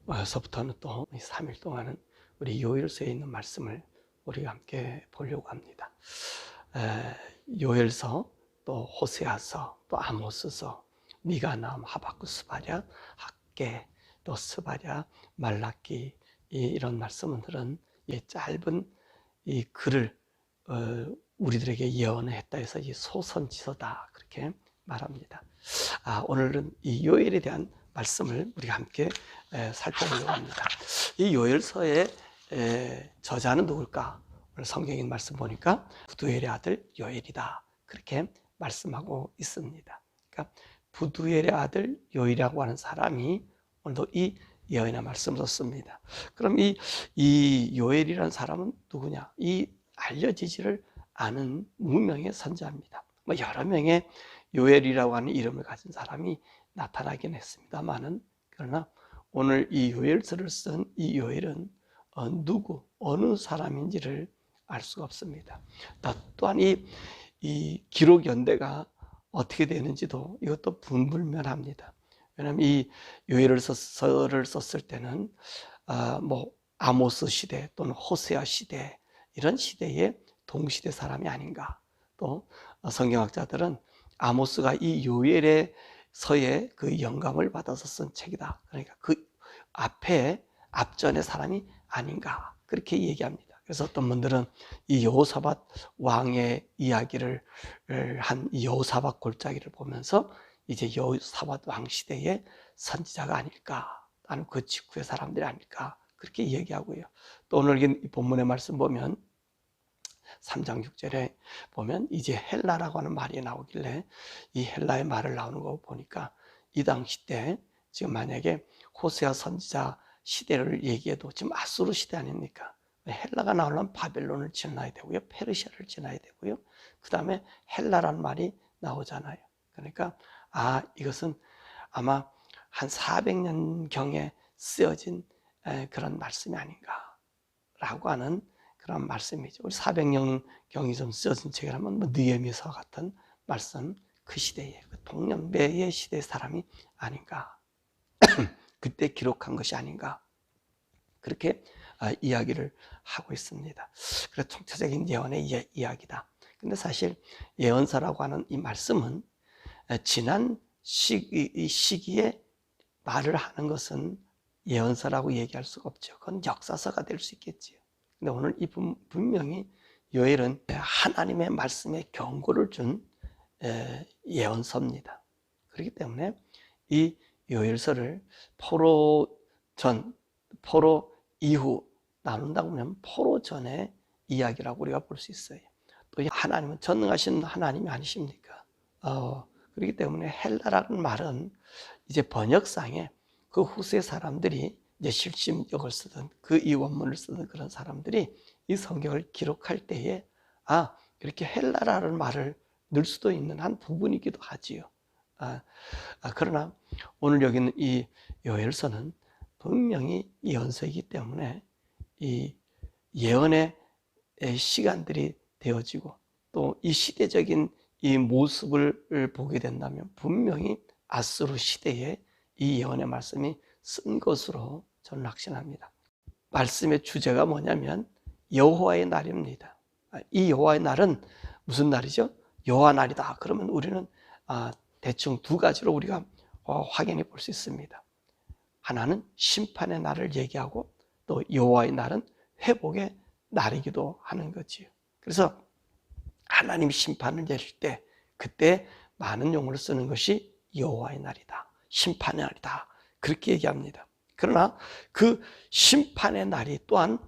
오늘서부터는 또 3일 동안은 우리 요엘서에 있는 말씀을 우리가 함께 보려고 합니다. 요엘서, 또 호세아서, 또 아모스서, 미가, 나움, 하박국, 스바랴, 학개, 또 스바랴, 말라기, 이런 말씀들은 이 짧은 이 글을 우리들에게 예언했다 해서 이 소선지서다 그렇게 말합니다. 오늘은 이 요엘에 대한 말씀을 우리가 함께 살펴보려고 합니다. 이 요엘서의 저자는 누굴까? 오늘 성경인 말씀 보니까 부두엘의 아들 요엘이다 그렇게 말씀하고 있습니다. 그러니까 부두엘의 아들 요엘이라고 하는 사람이 오늘도 이 예언의 말씀을 썼습니다. 그럼 이 요엘이라는 사람은 누구냐? 이 알려지지를 않은 무명의 선지자입니다. 여러 명의 요엘이라고 하는 이름을 가진 사람이 나타나긴 했습니다만은, 그러나 오늘 이 요엘서를 쓴 이 요엘은 누구, 어느 사람인지를 알 수가 없습니다. 또한 이 기록 연대가 어떻게 되는지도 이것도 분불명합니다. 왜냐하면 이 요엘서를 썼을 때는 아모스 시대 또는 호세아 시대, 이런 시대의 동시대 사람이 아닌가. 또 성경학자들은 아모스가 이 요엘의 서에 그 영감을 받아서 쓴 책이다. 그러니까 그 앞전의 사람이 아닌가 그렇게 얘기합니다. 그래서 어떤 분들은 이 여호사밧 왕의 이야기를 한 여호사밧 골짜기를 보면서 이제 여호사밧 왕 시대의 선지자가 아닐까, 아니면 그 직후의 사람들이 아닐까 그렇게 얘기하고요. 또 오늘 이 본문의 말씀 보면 3장 6절에 보면 이제 헬라라고 하는 말이 나오길래 이 헬라의 말을 나오는 거 보니까 이 당시 때 지금 만약에 호세아 선지자 시대를 얘기해도 지금 아수르 시대 아닙니까? 헬라가 나오려면 바벨론을 지나야 되고요, 페르시아를 지나야 되고요, 그 다음에 헬라라는 말이 나오잖아요. 그러니까 이것은 아마 한 400년경에 쓰여진 그런 말씀이 아닌가 라고 하는 그런 말씀이죠. 우리 400년경이 좀 쓰여진 책이라면 느헤미야서 같은 말씀, 그 시대에 그 동년배의 시대의 사람이 아닌가, 그때 기록한 것이 아닌가 그렇게 이야기를 하고 있습니다. 그래서 총체적인 예언의 이야기다. 근데 사실 예언서라고 하는 이 말씀은 지난 시기에 말을 하는 것은 예언서라고 얘기할 수가 없죠. 그건 역사서가 될 수 있겠지요. 근데 오늘 이 분명히 요엘은 하나님의 말씀에 경고를 준 예언서입니다. 그렇기 때문에 이 요엘서를 포로 전, 포로 이후 나눈다고 하면 포로 전의 이야기라고 우리가 볼 수 있어요. 또 하나님은 전능하신 하나님이 아니십니까? 그렇기 때문에 헬라라는 말은 이제 번역상에 그 후세 사람들이 이제 실심역을 쓰던 그 이 원문을 쓰는 그런 사람들이 이 성경을 기록할 때에 이렇게 헬라라는 말을 넣을 수도 있는 한 부분이기도 하지요. 그러나 오늘 여기는 이 요엘서는 분명히 예언서이기 때문에 이 예언의 시간들이 되어지고 또 이 시대적인 이 모습을 보게 된다면 분명히 아수르 시대에 이 예언의 말씀이 쓴 것으로 저는 확신합니다. 말씀의 주제가 뭐냐면 여호와의 날입니다. 이 여호와의 날은 무슨 날이죠? 여호와 날이다. 그러면 우리는 대충 두 가지로 우리가 확인해 볼 수 있습니다. 하나는 심판의 날을 얘기하고 또 여호와의 날은 회복의 날이기도 하는 거지요. 그래서 하나님이 심판을 내릴 때 그때 많은 용어를 쓰는 것이 여호와의 날이다, 심판의 날이다 그렇게 얘기합니다. 그러나 그 심판의 날이 또한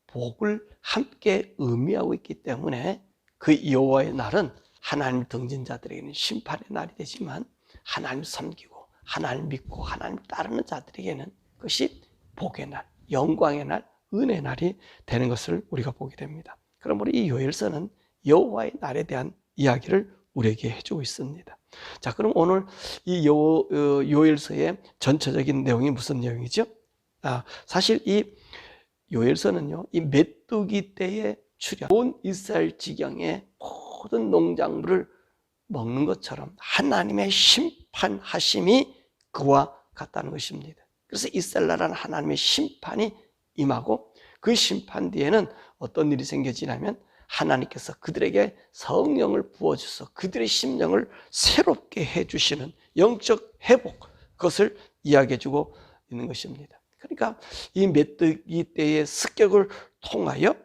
복을 함께 의미하고 있기 때문에 그 여호와의 날은 하나님 등진 자들에게는 심판의 날이 되지만 하나님 섬기고 하나님 믿고 하나님 따르는 자들에게는 그것이 복의 날, 영광의 날, 은혜의 날이 되는 것을 우리가 보게 됩니다. 그러므로 이 요엘서는 여호와의 날에 대한 이야기를 우리에게 해주고 있습니다. 자, 그럼 오늘 이 요엘서의 전체적인 내용이 무슨 내용이죠? 사실 이 요엘서는요, 이 메뚜기 떼의 출현, 온 이스라엘 지경의 모든 농작물을 먹는 것처럼 하나님의 심판하심이 그와 같다는 것입니다. 그래서 이스라엘라는 하나님의 심판이 임하고 그 심판 뒤에는 어떤 일이 생겨지냐면 하나님께서 그들에게 성령을 부어주셔서 그들의 심령을 새롭게 해주시는 영적 회복, 그것을 이야기해주고 있는 것입니다. 그러니까 이 메뚜기 때의 습격을 통하여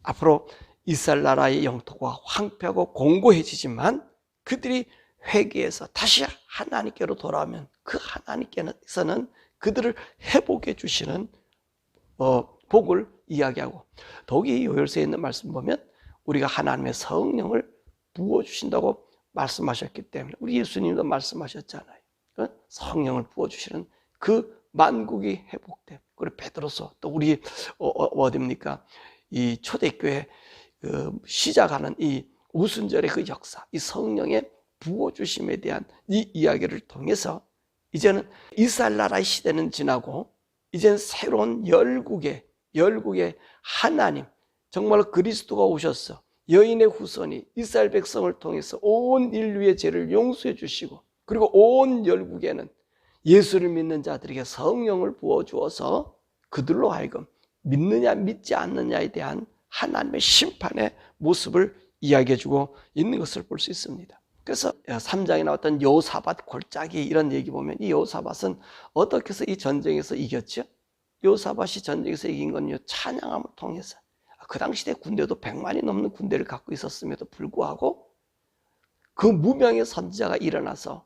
앞으로 이스라엘 나라의 영토가 황폐하고 공고해지지만 그들이 회개해서 다시 하나님께로 돌아오면 그 하나님께서는 그들을 회복해 주시는 복을 이야기하고, 더욱이 요엘서에 있는 말씀 보면 우리가 하나님의 성령을 부어주신다고 말씀하셨기 때문에 우리 예수님도 말씀하셨잖아요. 성령을 부어주시는 그 만국이 회복됨. 그리고 베드로서 또 우리 어디입니까? 이 초대교회 시작하는 이 오순절의 그 역사, 이 성령의 부어주심에 대한 이 이야기를 통해서 이제는 이스라엘 나라의 시대는 지나고 이제는 새로운 열국의 하나님, 정말 그리스도가 오셔서 여인의 후손이 이스라엘 백성을 통해서 온 인류의 죄를 용서해 주시고 그리고 온 열국에는 예수를 믿는 자들에게 성령을 부어주어서 그들로 하여금 믿느냐 믿지 않느냐에 대한 하나님의 심판의 모습을 이야기해주고 있는 것을 볼 수 있습니다. 그래서 3장에 나왔던 여호사밧 골짜기 이런 얘기 보면 이 여호사밧은 어떻게 해서 이 전쟁에서 이겼죠? 여호사밧이 전쟁에서 이긴 건요, 찬양함을 통해서. 그 당시에 군대도 100만이 넘는 군대를 갖고 있었음에도 불구하고 그 무명의 선지자가 일어나서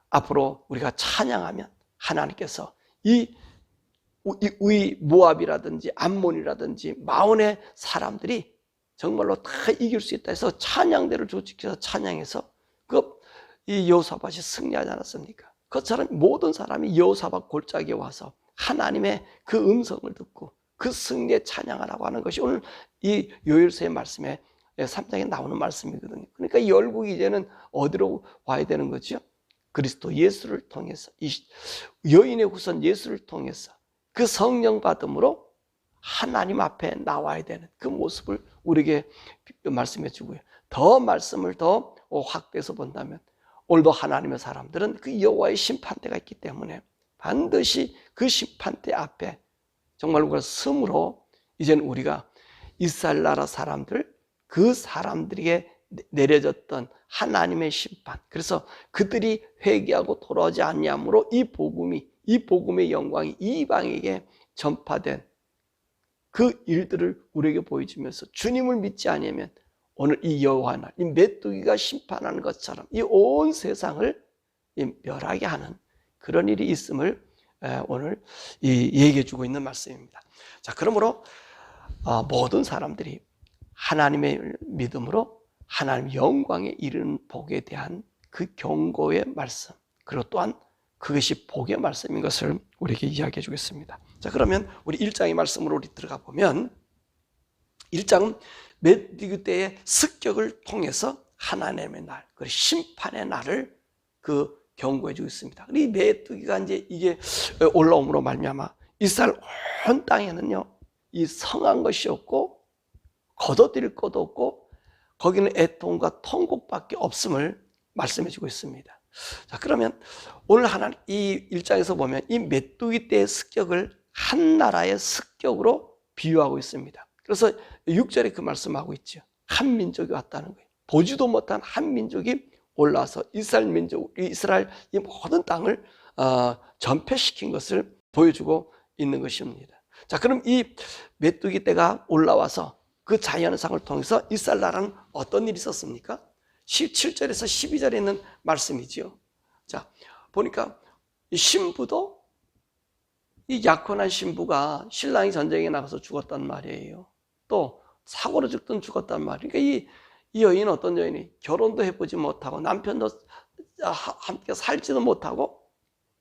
앞으로 우리가 찬양하면 하나님께서 이 모압이라든지 암몬이라든지 마온의 사람들이 정말로 다 이길 수 있다 해서 찬양대를 조직해서 찬양해서 이 여호사밧이 승리하지 않았습니까? 그처럼 모든 사람이 여호사밧 골짜기에 와서 하나님의 그 음성을 듣고 그 승리의 찬양하라고 하는 것이 오늘 이 요엘서의 말씀에 3장에 나오는 말씀이거든요. 그러니까 이 열국이 이제는 어디로 와야 되는 거죠? 그리스도 예수를 통해서, 이 여인의 후손 예수를 통해서 그 성령 받음으로 하나님 앞에 나와야 되는 그 모습을 우리에게 말씀해 주고요. 더 말씀을 더 확대해서 본다면 오늘도 하나님의 사람들은 그 여호와의 심판대가 있기 때문에 반드시 그 심판대 앞에 정말 우리가 섬으로 이제는 우리가 이스라엘 나라 사람들, 그 사람들에게 내려졌던 하나님의 심판, 그래서 그들이 회개하고 돌아오지 않냐므로 이 복음의 영광이 이방에게 전파된 그 일들을 우리에게 보여주면서 주님을 믿지 않으면 오늘 이 여호와나 이 메뚜기가 심판하는 것처럼 이 온 세상을 멸하게 하는 그런 일이 있음을 오늘 얘기해 주고 있는 말씀입니다. 자, 그러므로 모든 사람들이 하나님의 믿음으로 하나님 영광에 이르는 복에 대한 그 경고의 말씀, 그리고 또한 그것이 복의 말씀인 것을 우리에게 이야기해 주겠습니다. 자, 그러면 우리 1장의 말씀으로 우리 들어가 보면 1장은 메뚜기 때의 습격을 통해서 하나님의 날, 그 심판의 날을 그 경고해 주고 있습니다. 이 메뚜기가 이제 이게 올라옴으로 말미암아 이스라엘 온 땅에는요, 이 성한 것이 없고 거둬들일 것도 없고 거기는 애통과 통곡밖에 없음을 말씀해 주고 있습니다. 자, 그러면 오늘 하나님 이 1장에서 보면 이 메뚜기 때의 습격을 한 나라의 습격으로 비유하고 있습니다. 그래서 6절에 그 말씀하고 있죠. 한 민족이 왔다는 거예요. 보지도 못한 한 민족이 올라와서 이스라엘 이 모든 땅을 전폐시킨 것을 보여주고 있는 것입니다. 자, 그럼 이 메뚜기 떼가 올라와서 그 자연상을 통해서 이스라엘 나라는 어떤 일이 있었습니까? 17절에서 12절에 있는 말씀이지요. 자, 보니까 이 신부도 이 약혼한 신부가 신랑이 전쟁에 나가서 죽었단 말이에요. 또 사고로 죽었단 말이에요. 그러니까 이 여인은 어떤 여인이 결혼도 해보지 못하고 남편도 함께 살지도 못하고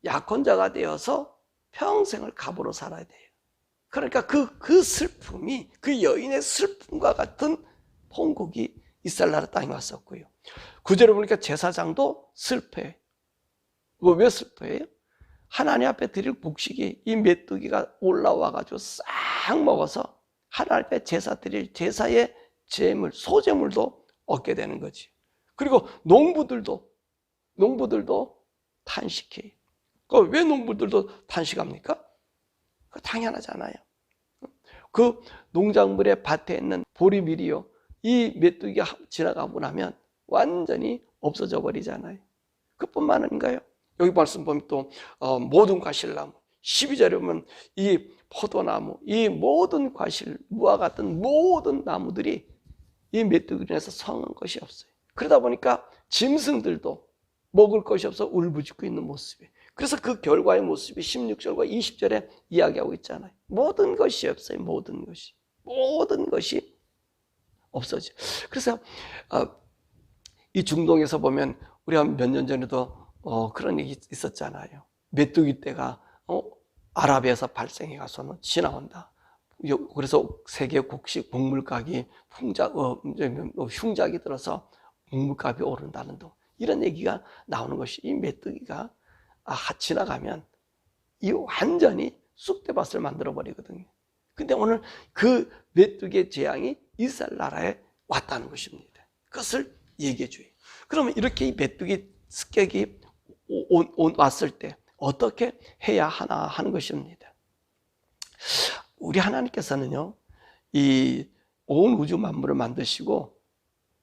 약혼자가 되어서 평생을 갑으로 살아야 돼요. 그러니까 그 슬픔이 그 여인의 슬픔과 같은 통곡이 이스라엘 나라 땅에 왔었고요. 9절에 보니까 제사장도 슬퍼해요. 왜 슬퍼해요? 하나님 앞에 드릴 곡식이 이 메뚜기가 올라와가지고 싹 먹어서 하나님 앞에 제사 드릴 제사의 제물, 소제물도 얻게 되는 거지. 그리고 농부들도 탄식해요. 왜 농부들도 단식합니까? 당연하잖아요. 그 농작물의 밭에 있는 보리밀이요, 이 메뚜기가 지나가고 나면 완전히 없어져 버리잖아요. 그뿐만 아닌가요? 여기 말씀 보면 또 모든 과실나무, 12절에 보면 이 포도나무, 이 모든 과실, 무와 같은 모든 나무들이 이 메뚜기로 인해서 성한 것이 없어요. 그러다 보니까 짐승들도 먹을 것이 없어 울부짖고 있는 모습이에요. 그래서 그 결과의 모습이 16절과 20절에 이야기하고 있잖아요. 모든 것이 없어요. 모든 것이 없어져. 그래서 이 중동에서 보면 우리가 몇 년 전에도 그런 얘기 있었잖아요. 메뚜기 떼가 아랍에서 발생해 가서는 지나온다. 그래서 세계 곡식 곡물가격이 흉작이 들어서 곡물값이 오른다는 등 이런 얘기가 나오는 것이, 이 메뚜기가 지나가면 이 완전히 쑥대밭을 만들어 버리거든요. 근데 오늘 그 메뚜기의 재앙이 이스라엘 나라에 왔다는 것입니다. 그것을 얘기해 줘요. 그러면 이렇게 이 메뚜기 습격이 왔을 때 어떻게 해야 하나 하는 것입니다. 우리 하나님께서는요, 이 온 우주 만물을 만드시고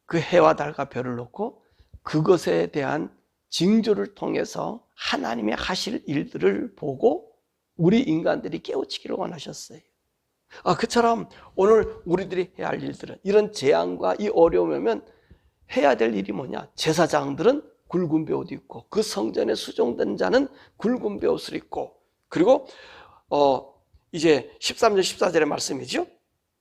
그 해와 달과 별을 놓고 그것에 대한 징조를 통해서 하나님의 하실 일들을 보고 우리 인간들이 깨우치기를 원하셨어요. 그처럼 오늘 우리들이 해야 할 일들은, 이런 재앙과 이 어려움이면 해야 될 일이 뭐냐? 제사장들은 굵은 베옷 입고, 그 성전에 수종된 자는 굵은 베옷을 입고, 그리고 이제 13절 14절의 말씀이죠.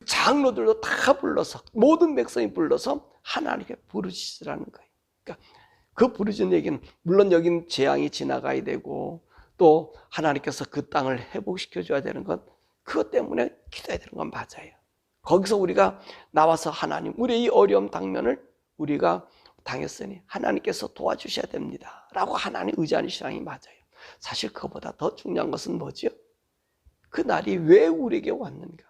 장로들도 다 불러서, 모든 백성이 불러서 하나님께 부르시라는 거예요. 그러니까 그 부르짖는 얘기는, 물론 여기는 재앙이 지나가야 되고 또 하나님께서 그 땅을 회복시켜 줘야 되는 것, 그것 때문에 기도해야 되는 건 맞아요. 거기서 우리가 나와서 하나님, 우리의 이 어려움 당면을 우리가 당했으니 하나님께서 도와주셔야 됩니다 라고 하나님 의지하는 신앙이 맞아요. 사실 그보다 더 중요한 것은 뭐죠? 그 날이 왜 우리에게 왔는가?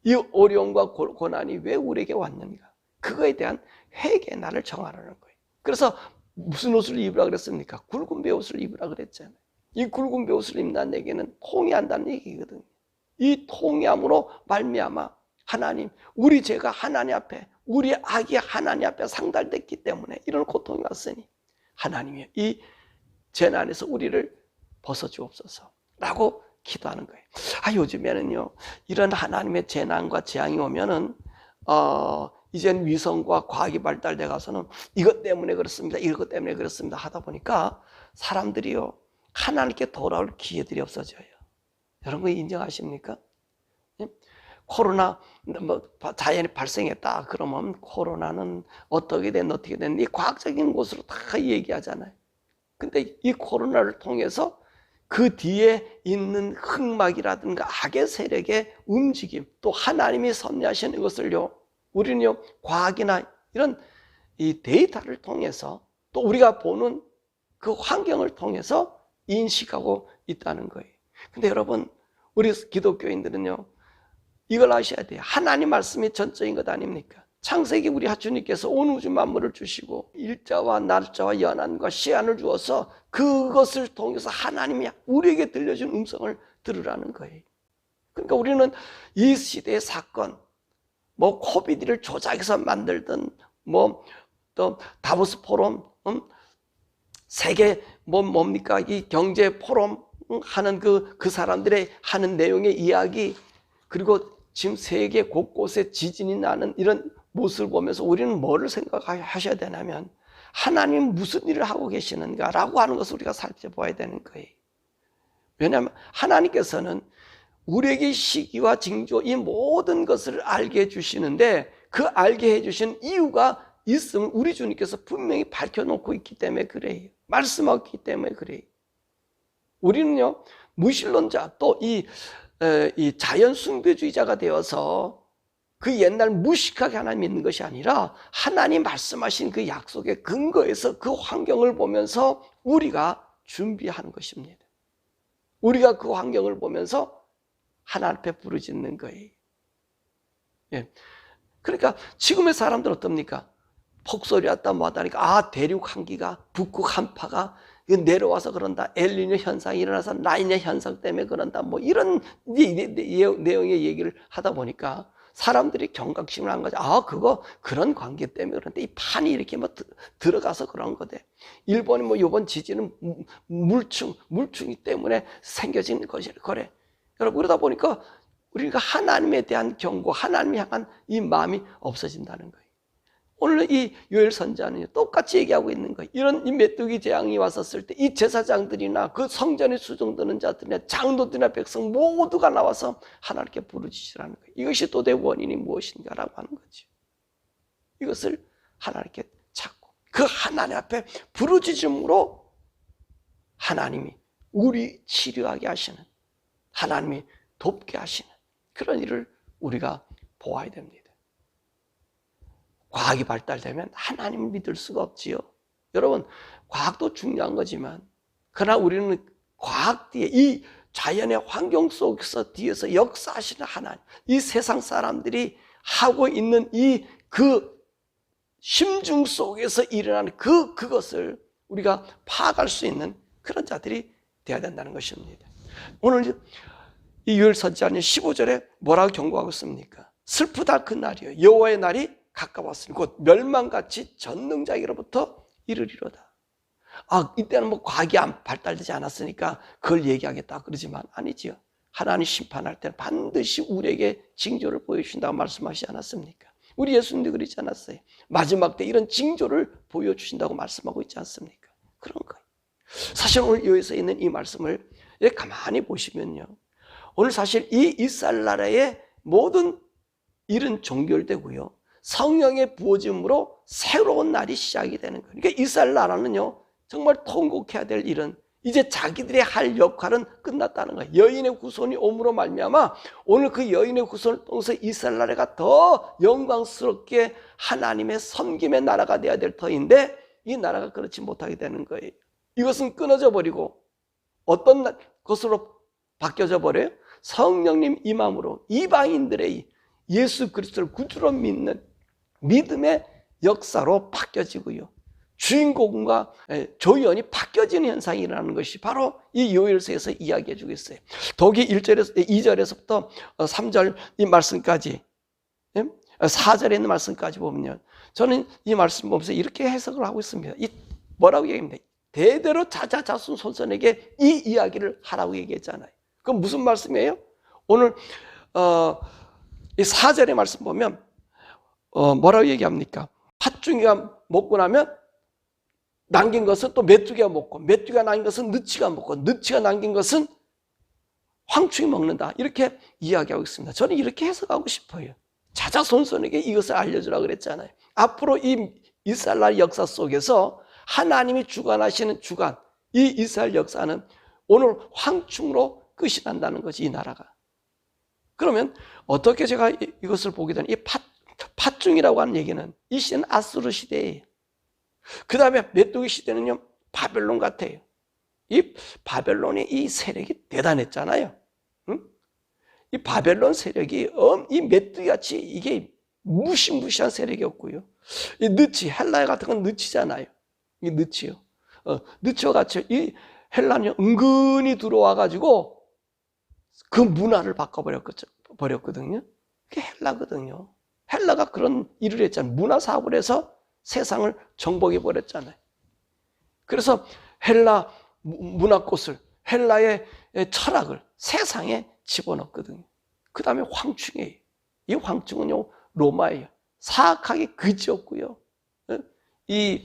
이 어려움과 고난이 왜 우리에게 왔는가? 그거에 대한 회개의 날을 정하라는 거예요. 그래서 무슨 옷을 입으라 그랬습니까? 굵은 베옷을 입으라 그랬잖아요. 이 굵은 베옷을 입는다는 얘기는 통회한다는 얘기거든요. 이 통회함으로 말미암아 하나님, 우리 죄가 하나님 앞에, 우리 악이 하나님 앞에 상달됐기 때문에 이런 고통이 왔으니 하나님이 이 재난에서 우리를 벗어주옵소서 라고 기도하는 거예요. 요즘에는요, 이런 하나님의 재난과 재앙이 오면은 이젠 위성과 과학이 발달돼 가서는 이것 때문에 그렇습니다, 이것 때문에 그렇습니다 하다 보니까 사람들이요, 하나님께 돌아올 기회들이 없어져요. 여러분 인정하십니까? 코로나 자연이 발생했다 그러면 코로나는 어떻게 된 이 과학적인 것으로 다 얘기하잖아요. 근데 이 코로나를 통해서 그 뒤에 있는 흑막이라든가 악의 세력의 움직임, 또 하나님이 섭리하시는 것을요, 우리는요, 과학이나 이런 이 데이터를 통해서, 또 우리가 보는 그 환경을 통해서 인식하고 있다는 거예요. 근데 여러분, 우리 기독교인들은요, 이걸 아셔야 돼요. 하나님 말씀이 전적인 것 아닙니까? 창세기 우리 하주님께서 온 우주 만물을 주시고 일자와 날짜와 연한과 시한을 주어서 그것을 통해서 하나님이 우리에게 들려준 음성을 들으라는 거예요. 그러니까 우리는 이 시대의 사건, 코비드를 조작해서 만들든, 또 다보스 포럼, 세계 뭡니까? 이 경제 포럼 하는 그 사람들의 하는 내용의 이야기, 그리고 지금 세계 곳곳에 지진이 나는 이런 모습을 보면서 우리는 뭐를 생각하셔야 되냐면, 하나님 무슨 일을 하고 계시는가라고 하는 것을 우리가 살펴봐야 되는 거예요. 왜냐하면 하나님께서는 우리에게 시기와 징조, 이 모든 것을 알게 해주시는데, 그 알게 해주신 이유가 있음을 우리 주님께서 분명히 밝혀놓고 있기 때문에 그래요. 말씀하고 있기 때문에 그래요. 우리는요, 무신론자, 또 이 자연 숭배주의자가 되어서 그 옛날 무식하게 하나님 믿는 것이 아니라, 하나님 말씀하신 그 약속에 근거해서 그 환경을 보면서 우리가 준비하는 것입니다. 우리가 그 환경을 보면서 하나님 앞에 부르짖는 거예요. 예. 그러니까 지금의 사람들 어떻습니까? 폭설이 왔다 뭐하다니까 대륙 한기가, 북극 한파가 이거 내려와서 그런다. 엘니뇨 현상이 일어나서 라니냐 현상 때문에 그런다. 뭐 이런 내용의 얘기를 하다 보니까 사람들이 경각심을 한 거죠. 아, 그거 그런 관계 때문에 그런데 이 판이 이렇게 뭐 들어가서 그런 거대. 일본이 뭐 이번 지진은 물충이 때문에 생겨진 거래. 여러분, 그러다 보니까 우리가 하나님에 대한 경고, 하나님을 향한 이 마음이 없어진다는 거예요. 오늘 이 요엘 선지자는 똑같이 얘기하고 있는 거예요. 이런 이 메뚜기 재앙이 왔었을 때 이 제사장들이나 그 성전에 수종드는 자들이나 장로들이나 백성 모두가 나와서 하나님께 부르짖으라는 거예요. 이것이 도대체 원인이 무엇인가라고 하는 거죠. 이것을 하나님께 찾고 그 하나님 앞에 부르짖음으로 하나님이 우리 치료하게 하시는, 하나님이 돕게 하시는 그런 일을 우리가 보아야 됩니다. 과학이 발달되면 하나님을 믿을 수가 없지요. 여러분, 과학도 중요한 거지만 그러나 우리는 과학 뒤에 이 자연의 환경 속에서 뒤에서 역사하시는 하나님, 이 세상 사람들이 하고 있는 그 심중 속에서 일어나는 그것을 우리가 파악할 수 있는 그런 자들이 되어야 된다는 것입니다. 오늘 이 요엘 선지자는 15절에 뭐라고 경고하고 있습니까? 슬프다 그 날이요, 여호와의 날이 가까웠으니 곧 멸망같이 전능자에게로부터 이르리로다. 아, 이때는 뭐 과학이 발달되지 않았으니까 그걸 얘기하겠다 그러지만 아니지요. 하나님 심판할 때는 반드시 우리에게 징조를 보여주신다고 말씀하시지 않았습니까? 우리 예수님도 그러지 않았어요. 마지막 때 이런 징조를 보여주신다고 말씀하고 있지 않습니까? 그런 거예요. 사실 오늘 여기서 있는 이 말씀을 가만히 보시면요, 오늘 사실 이 이스라엘 나라의 모든 일은 종결되고요, 성령의 부어짐으로 새로운 날이 시작이 되는 거예요. 그러니까 이스라엘 나라는요, 정말 통곡해야 될 일은 이제 자기들의 할 역할은 끝났다는 거예요. 여인의 후손이 옴으로 말미암아 오늘 그 여인의 후손을 통해서 이스라엘 나라가 더 영광스럽게 하나님의 섬김의 나라가 되어야 될 터인데 이 나라가 그렇지 못하게 되는 거예요. 이것은 끊어져 버리고 어떤 것으로 바뀌어져 버려요? 성령님 임함으로 이방인들의 예수 그리스도를 구주로 믿는 믿음의 역사로 바뀌어지고요, 주인공과 조연이 바뀌어지는 현상이 일어나는 것이 바로 이 요엘서에서 이야기해 주고 있어요. 더욱이 2절에서부터 3절 이 말씀까지, 4절에 있는 말씀까지 보면요, 저는 이 말씀 보면서 이렇게 해석을 하고 있습니다. 뭐라고 얘기합니다? 대대로 자손 손손에게 이 이야기를 하라고 얘기했잖아요. 그럼 무슨 말씀이에요? 오늘 이 4절의 말씀 보면 뭐라고 얘기합니까? 팥중이가 먹고 나면 남긴 것은 또 메뚜기가 먹고, 메뚜기가 남긴 것은 느치가 먹고, 느치가 남긴 것은 황충이 먹는다, 이렇게 이야기하고 있습니다. 저는 이렇게 해석하고 싶어요. 자자손손에게 이것을 알려주라고 그랬잖아요. 앞으로 이 이스라엘 역사 속에서 하나님이 주관하시는 주관, 이 이스라엘 역사는 오늘 황충으로 끝이 난다는 거지, 이 나라가. 그러면 어떻게 제가 이것을 보게 되는, 이 팥중이라고 하는 얘기는 이 시대는 아수르 시대예요. 그 다음에 메뚜기 시대는요, 바벨론 같아요. 이 바벨론의 이 세력이 대단했잖아요. 응? 이 바벨론 세력이 이 메뚜기같이 이게 무시무시한 세력이었고요. 이 느치, 헬라 같은 건 느치잖아요. 이 느치요. 느치와 같이 이 헬라는 은근히 들어와가지고 그 문화를 바꿔버렸거든요. 그게 헬라거든요. 헬라가 그런 일을 했잖아요. 문화 사업을 해서 세상을 정복해버렸잖아요. 그래서 헬라 문화꽃을, 헬라의 철학을 세상에 집어넣거든요. 그 다음에 황충이에요. 이 황충은요, 로마예요. 사악하게 그지없고요, 이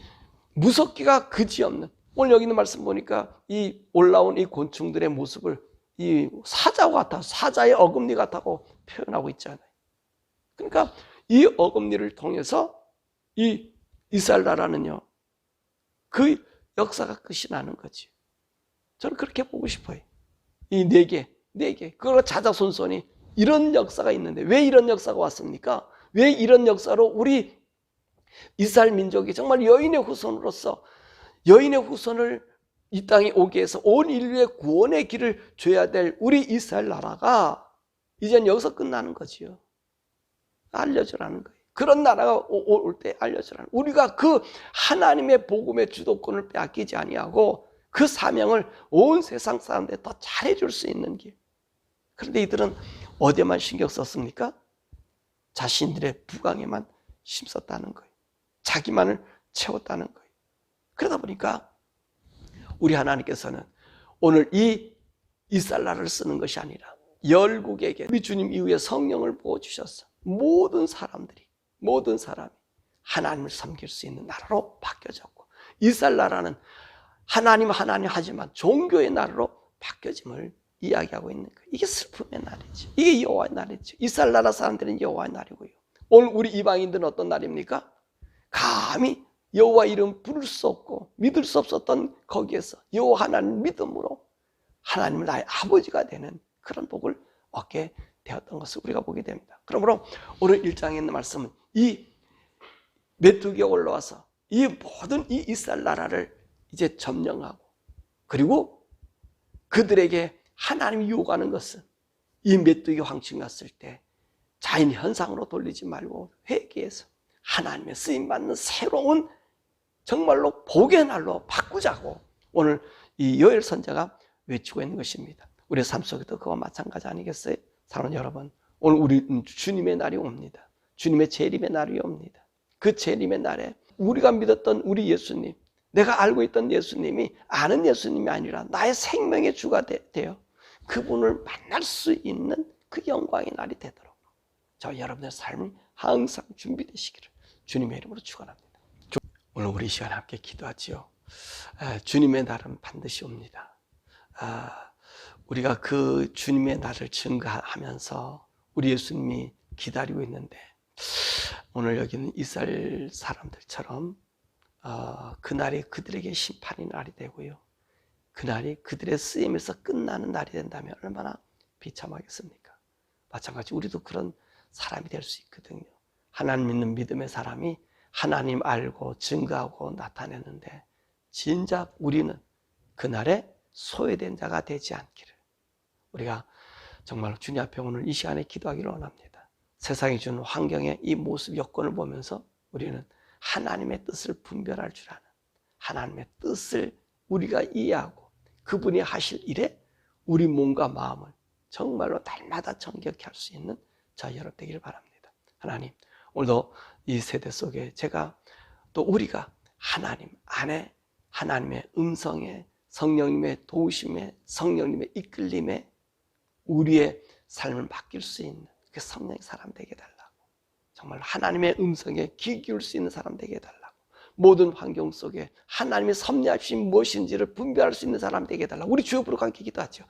무섭기가 그지없는, 오늘 여기 있는 말씀 보니까 이 올라온 이 곤충들의 모습을 이 사자와 같아, 사자의 어금니 같다고 표현하고 있잖아요. 그러니까 이 어금니를 통해서 이 이스라엘 나라는요, 그 역사가 끝이 나는 거지. 저는 그렇게 보고 싶어요. 이 네 개. 그거 자자손손이 이런 역사가 있는데 왜 이런 역사가 왔습니까? 왜 이런 역사로 우리 이스라엘 민족이 정말 여인의 후손으로서 여인의 후손을 이 땅에 오게 해서 온 인류의 구원의 길을 줘야 될 우리 이스라엘 나라가 이젠 여기서 끝나는 거지요. 알려주라는 거예요. 그런 나라가 올 때 알려주라는 거예요. 우리가 그 하나님의 복음의 주도권을 빼앗기지 아니하고 그 사명을 온 세상 사람들이 더 잘해줄 수 있는 길. 그런데 이들은 어디에만 신경 썼습니까? 자신들의 부강에만 힘썼다는 거예요. 자기만을 채웠다는 거예요. 그러다 보니까 우리 하나님께서는 오늘 이 이살라를 쓰는 것이 아니라 열국에게 우리 주님 이후에 성령을 부어주셔서 모든 사람이 하나님을 섬길 수 있는 나라로 바뀌어졌고, 이살라라는 하나님 하지만 종교의 나라로 바뀌어짐을 이야기하고 있는 거예요. 이게 슬픔의 날이죠. 이게 여호와의 날이죠. 이살라라 사람들은 여호와의 날이고요. 오늘 우리 이방인들은 어떤 날입니까? 감히 여호와 이름 부를 수 없고 믿을 수 없었던 거기에서 여호와 하나님 믿음으로 하나님을 나의 아버지가 되는 그런 복을 얻게 되었던 것을 우리가 보게 됩니다. 그러므로 오늘 1장에 있는 말씀은 이 메뚜기가 올라와서 이 모든 이 이스라엘 나라를 이제 점령하고, 그리고 그들에게 하나님이 요구하는 것은 이 메뚜기 황충이 왔을 때 자연 현상으로 돌리지 말고 회개해서 하나님의 쓰임받는 새로운 정말로 복의 날로 바꾸자고 오늘 이 요엘 선자가 외치고 있는 것입니다. 우리의 삶 속에도 그와 마찬가지 아니겠어요? 사랑하는 여러분, 오늘 우리 주님의 날이 옵니다. 주님의 재림의 날이 옵니다. 그 재림의 날에 우리가 믿었던 우리 예수님, 내가 알고 있던 예수님이 아는 예수님이 아니라 나의 생명의 주가 되어 그분을 만날 수 있는 그 영광의 날이 되도록 저 여러분의 삶이 항상 준비되시기를 주님의 이름으로 축원합니다. 오늘 우리 이 시간에 함께 기도하지요. 주님의 날은 반드시 옵니다. 우리가 그 주님의 날을 증거하면서 우리 예수님이 기다리고 있는데, 오늘 여기는 이스라엘 사람들처럼 그날이 그들에게 심판의 날이 되고요, 그날이 그들의 쓰임에서 끝나는 날이 된다면 얼마나 비참하겠습니까? 마찬가지 우리도 그런 사람이 될 수 있거든요. 하나님 믿는 믿음의 사람이 하나님 알고 증거하고 나타내는데 진작 우리는 그날에 소외된 자가 되지 않기를 우리가 정말 주님 앞에 오늘 이 시간에 기도하기를 원합니다. 세상이 주는 환경의 이 모습 여건을 보면서 우리는 하나님의 뜻을 분별할 줄 아는, 하나님의 뜻을 우리가 이해하고 그분이 하실 일에 우리 몸과 마음을 정말로 날마다 정결케 할 수 있는 저 여러분 되기를 바랍니다. 하나님, 오늘도 이 세대 속에 제가 또 우리가 하나님 안에 하나님의 음성에, 성령님의 도우심에, 성령님의 이끌림에 우리의 삶을 맡길 수 있는 그 성령의 사람 되게 해달라고, 정말 하나님의 음성에 귀 기울 수 있는 사람 되게 해달라고, 모든 환경 속에 하나님의 섭리하심 무엇인지를 분별할 수 있는 사람 되게 해달라고 우리 주여 부르고 함께 기도하죠.